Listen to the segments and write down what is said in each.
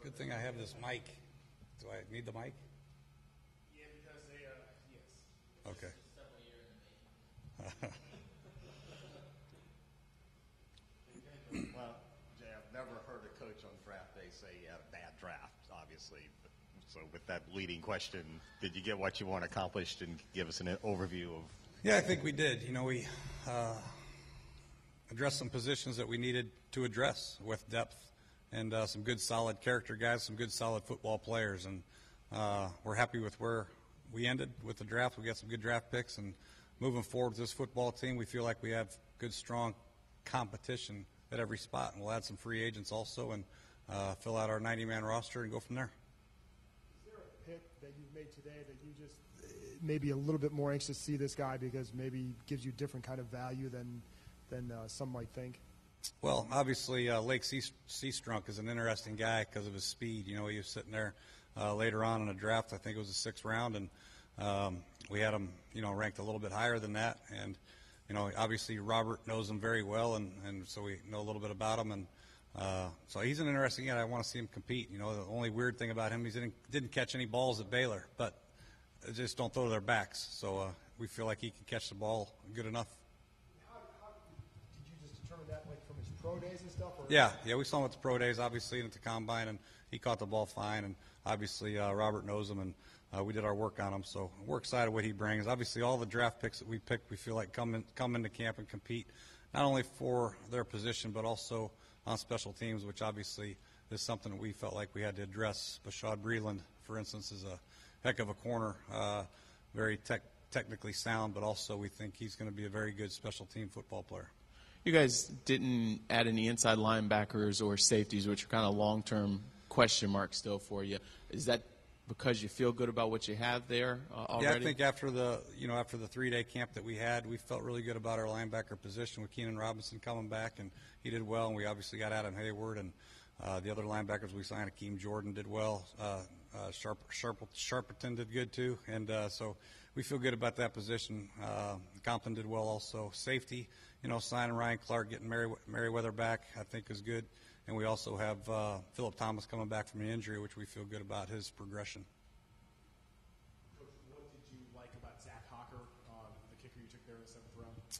Good thing I have this mic. Do I need the mic? Yeah, because they, yes. Okay. Well, Jay, I've never heard a coach on draft day say he had a bad draft, obviously. So with that leading question, did you get what you want accomplished, and give us an overview of? Yeah, I think we did. We addressed some positions that we needed to address with depth, and some good, solid character guys, some good, solid football players. And we're happy with where we ended with the draft. We got some good draft picks, and moving forward with this football team, we feel like we have good, strong competition at every spot. And we'll add some free agents also and fill out our 90-man roster and go from there. Is there a pick that you've made today that you just maybe a little bit more anxious to see this guy because maybe gives you different kind of value than some might think? Well, obviously, Lake Seastrunk is an interesting guy because of his speed. He was sitting there later on in a draft. I think it was the 6th round, and we had him, ranked a little bit higher than that. And, obviously Robert knows him very well, and so we know a little bit about him. And so he's an interesting guy. I want to see him compete. The only weird thing about him, he didn't catch any balls at Baylor, but just don't throw to their backs. So we feel like he can catch the ball good enough. Did you just determine that from his pro days and stuff? Or? Yeah, we saw him at the pro days, obviously, and at the combine, and he caught the ball fine. And obviously Robert knows him, and we did our work on him. So we're excited what he brings. Obviously, all the draft picks that we picked, we feel like come into camp and compete, not only for their position but also on special teams, which obviously is something that we felt like we had to address. Bashad Breeland, for instance, is a heck of a corner, very technically sound, but also we think he's going to be a very good special team football player. You guys didn't add any inside linebackers or safeties, which are kind of long-term question marks still for you. Is that because you feel good about what you have there already? Yeah, I think after the 3-day camp that we had, we felt really good about our linebacker position with Keenan Robinson coming back, and he did well. And we obviously got Adam Hayward, and the other linebackers we signed, Akeem Jordan did well. Sharperton did good too, and so we feel good about that position. Compton did well also. Safety, signing Ryan Clark, getting Merriweather back, I think is good. And we also have Phillip Thomas coming back from an injury, which we feel good about his progression. Coach, what did you like about Zach Hawker, the kicker you took there in the 7th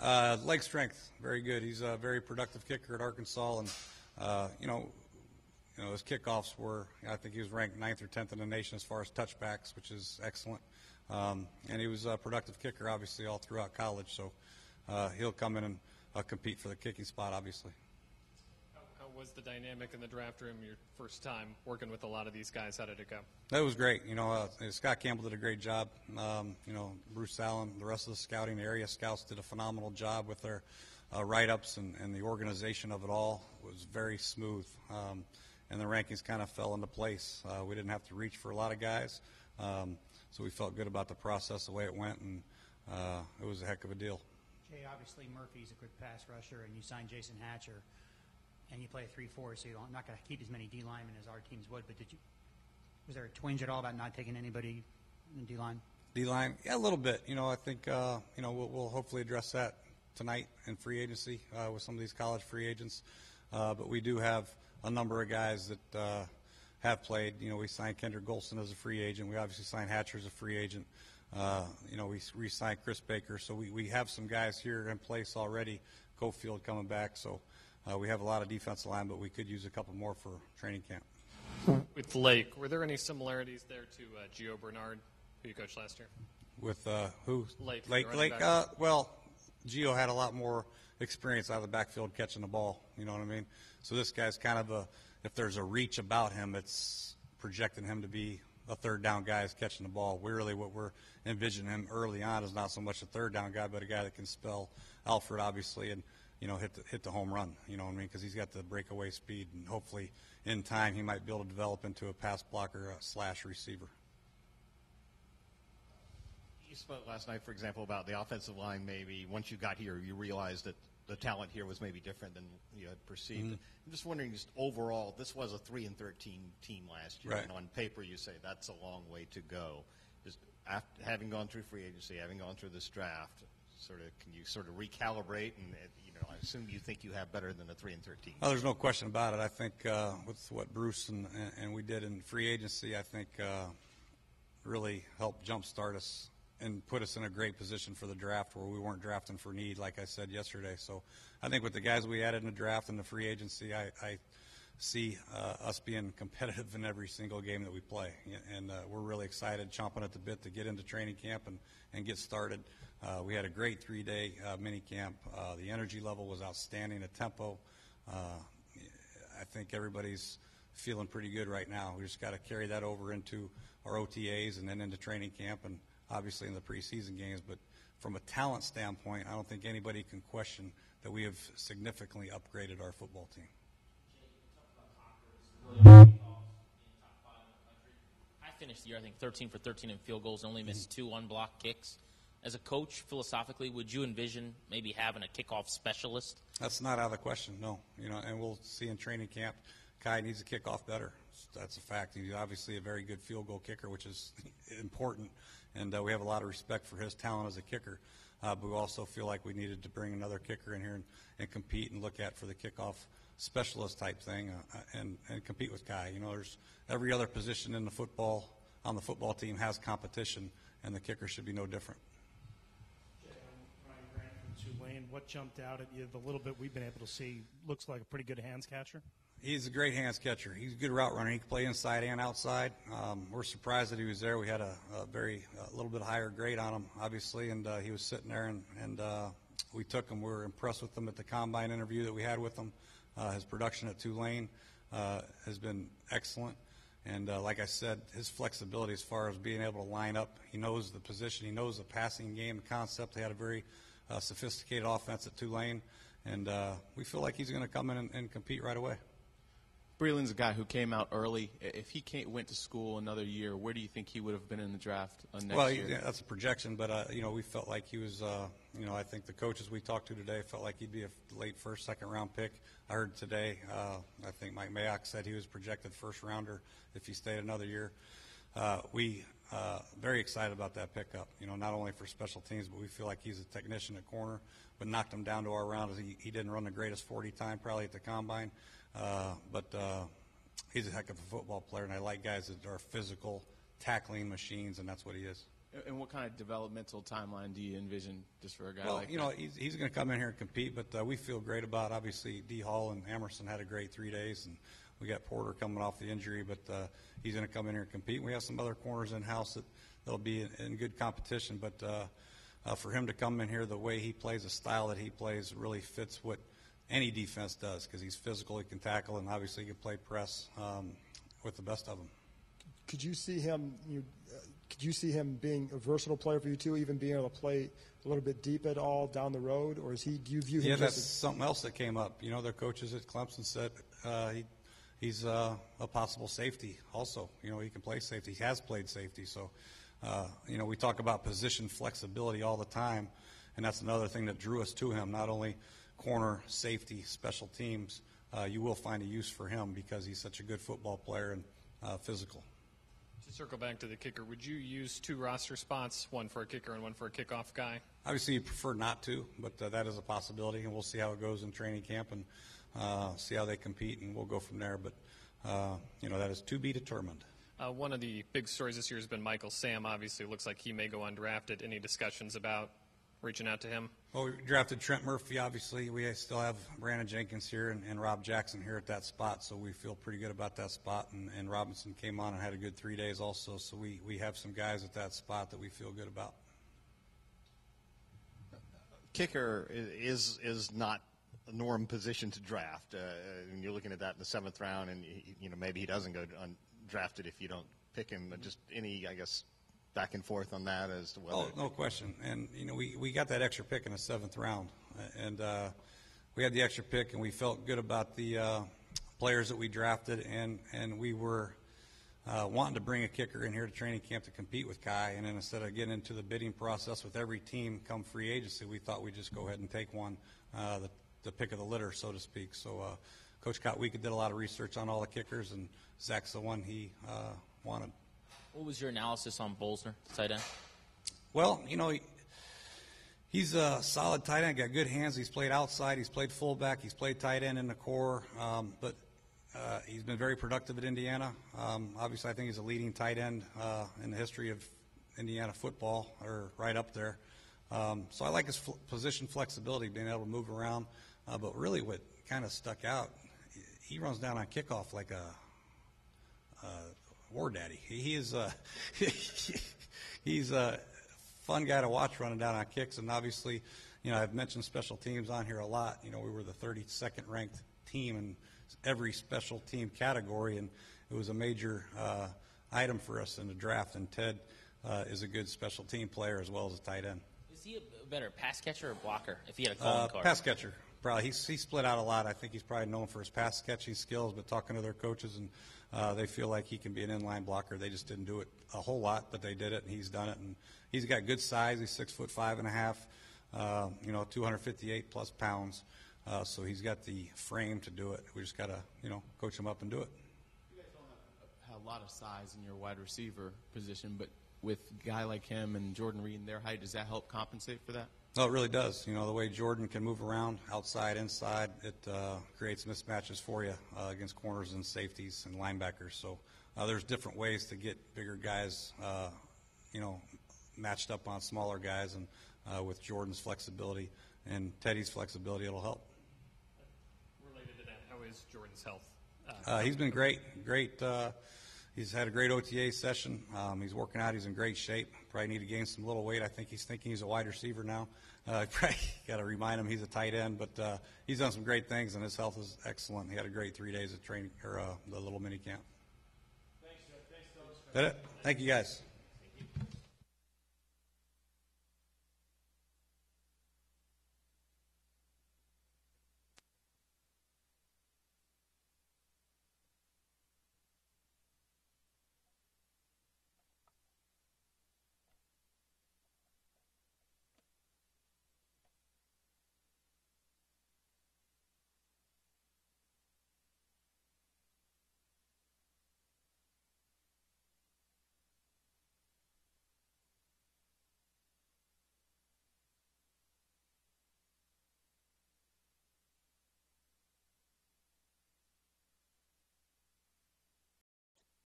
round? Leg strength, very good. He's a very productive kicker at Arkansas, and his kickoffs were, I think he was ranked 9th or 10th in the nation as far as touchbacks, which is excellent. And he was a productive kicker, obviously, all throughout college. So he'll come in and compete for the kicking spot, obviously. How was the dynamic in the draft room your first time working with a lot of these guys? How did it go? That was great. Scott Campbell did a great job. Bruce Allen, the rest of the scouting, the area scouts did a phenomenal job with their write-ups, and the organization of it all was very smooth. And the rankings kind of fell into place. We didn't have to reach for a lot of guys. So we felt good about the process, the way it went, and it was a heck of a deal. Jay, obviously Murphy's a good pass rusher, and you signed Jason Hatcher, and you play a 3-4, so you're not going to keep as many D linemen as our teams would. But was there a twinge at all about not taking anybody in D line? D line, yeah, a little bit. I think we'll hopefully address that tonight in free agency with some of these college free agents. But we do have a number of guys that have played. We signed Kendrick Golson as a free agent. We obviously signed Hatcher as a free agent. We re-signed Chris Baker. So we have some guys here in place already. Cofield coming back. So we have a lot of defensive line, but we could use a couple more for training camp. With Lake, were there any similarities there to Gio Bernard, who you coached last year? With who? Lake. Well, Gio had a lot more experience out of the backfield catching the ball. You know what I mean? So this guy's kind of if there's a reach about him, it's projecting him to be a third down guy is catching the ball. What we're envisioning him early on is not so much a third down guy, but a guy that can spell Alfred, obviously, and hit the home run. You know what I mean? Because he's got the breakaway speed, and hopefully in time he might be able to develop into a pass blocker / receiver. You spoke last night, for example, about the offensive line. Maybe once you got here, you realized that the talent here was maybe different than you had perceived. Mm-hmm. I'm just wondering, just overall, this was a 3-13 team last year, right. And on paper you say that's a long way to go. just after having gone through free agency, having gone through this draft, can you sort of recalibrate? And I assume you think you have better than a 3-13. Oh, there's no question about it. I think with what Bruce and we did in free agency, I think really helped jumpstart us and put us in a great position for the draft where we weren't drafting for need, like I said yesterday. So I think with the guys we added in the draft and the free agency, I see us being competitive in every single game that we play. And we're really excited, chomping at the bit to get into training camp and get started. We had a great 3-day mini camp. The energy level was outstanding, the tempo. I think everybody's feeling pretty good right now. We just got to carry that over into our OTAs and then into training camp and obviously in the preseason games. But from a talent standpoint, I don't think anybody can question that we have significantly upgraded our football team. I finished the year, I think, 13 for 13 in field goals, only missed 2 unblocked kicks. As a coach, philosophically, would you envision maybe having a kickoff specialist? That's not out of the question, no. And we'll see in training camp, Kai needs to kick off better. That's a fact. He's obviously a very good field goal kicker, which is important, and we have a lot of respect for his talent as a kicker. But we also feel like we needed to bring another kicker in here and compete and look at for the kickoff specialist type thing and compete with Kai. There's every other position on the football team has competition, and the kicker should be no different. Ryan Grant from Tulane, what jumped out at you the little bit we've been able to see? Looks like a pretty good hands catcher. He's a great hands catcher. He's a good route runner. He can play inside and outside. We're surprised that he was there. We had a little bit higher grade on him, obviously, and he was sitting there, and we took him. We were impressed with him at the combine interview that we had with him. His production at Tulane has been excellent. And like I said, his flexibility as far as being able to line up, he knows the position, he knows the passing game concept. They had a very sophisticated offense at Tulane, and we feel like he's going to come in and compete right away. Breland's a guy who came out early. If he went to school another year, where do you think he would have been in the draft next year? Well, that's a projection, but we felt like he was. I think the coaches we talked to today felt like he'd be a late first, second round pick. I heard today. I think Mike Mayock said he was projected first rounder if he stayed another year. We very excited about that pickup. Not only for special teams, but we feel like he's a technician at corner. But knocked him down to our round. He didn't run the greatest 40 time probably at the combine. But he's a heck of a football player, and I like guys that are physical, tackling machines, and that's what he is. And what kind of developmental timeline do you envision just for a guy like that? Well, he's going to come in here and compete, but we feel great about, obviously, D. Hall and Emerson had a great 3 days, and we got Porter coming off the injury, but he's going to come in here and compete. We have some other corners in-house that'll be in good competition, but for him to come in here the way he plays, the style that he plays really fits what any defense does because he's physical, he can tackle, and obviously he can play press with the best of them. Could you see him? Could you see him being a versatile player for you too, even being able to play a little bit deep at all down the road, or is he? Do you view him? Yeah, that's something else that came up. Their coaches at Clemson said he's a possible safety. Also, he can play safety. He has played safety. So, we talk about position flexibility all the time, and that's another thing that drew us to him. Not only corner, safety, special teams, you will find a use for him because he's such a good football player and physical. To circle back to the kicker, would you use 2 roster spots, one for a kicker and one for a kickoff guy? Obviously, you prefer not to, but that is a possibility, and we'll see how it goes in training camp and see how they compete, and we'll go from there. But, that is to be determined. One of the big stories this year has been Michael Sam. Obviously, it looks like he may go undrafted. Any discussions about reaching out to him? Well, we drafted Trent Murphy, obviously. We still have Brandon Jenkins here and Rob Jackson here at that spot, so we feel pretty good about that spot. And Robinson came on and had a good 3 days also, so we have some guys at that spot that we feel good about. Kicker is not a norm position to draft. And you're looking at that in the 7th round, and maybe he doesn't go undrafted if you don't pick him. But just any, I guess, back and forth on that as to whether. Oh, no question. And, we got that extra pick in the 7th round. And we had the extra pick, and we felt good about the players that we drafted. And we were wanting to bring a kicker in here to training camp to compete with Kai. And then instead of getting into the bidding process with every team come free agency, we thought we'd just go ahead and take one, the pick of the litter, so to speak. So Coach Kotwieka did a lot of research on all the kickers, and Zach's the one he wanted. What was your analysis on Bolsner, tight end? Well, he's a solid tight end, got good hands. He's played outside, he's played fullback, he's played tight end in the core, but he's been very productive at Indiana. Obviously, I think he's a leading tight end in the history of Indiana football, or right up there. So I like his position flexibility, being able to move around. But really what kind of stuck out, he runs down on kickoff like a war daddy. He's a fun guy to watch running down on kicks. And obviously, I've mentioned special teams on here a lot. We were the 32nd ranked team in every special team category, and it was a major item for us in the draft. And Ted is a good special team player as well as a tight end. Is he a better pass catcher or blocker if he had a calling card? Pass catcher. Probably. He split out a lot. I think he's probably known for his pass catching skills, but talking to their coaches, and they feel like he can be an inline blocker. They just didn't do it a whole lot, but they did it, and he's done it. And he's got good size. He's 6'5.5", 258 plus pounds. So he's got the frame to do it. We just got to, coach him up and do it. You guys don't have a lot of size in your wide receiver position, but with a guy like him and Jordan Reed and their height, does that help compensate for that? No, it really does. The way Jordan can move around outside, inside, it creates mismatches for you against corners and safeties and linebackers. So there's different ways to get bigger guys, matched up on smaller guys, and with Jordan's flexibility and Teddy's flexibility, it'll help. Related to that, how is Jordan's health? He's been great. He's had a great OTA session. He's working out. He's in great shape. Probably need to gain some little weight. I think he's thinking he's a wide receiver now. Probably got to remind him he's a tight end. But he's done some great things, and his health is excellent. He had a great 3 days of training, or the little mini camp. Thanks, Jeff. Thanks, Coach. That it? Thank you, guys.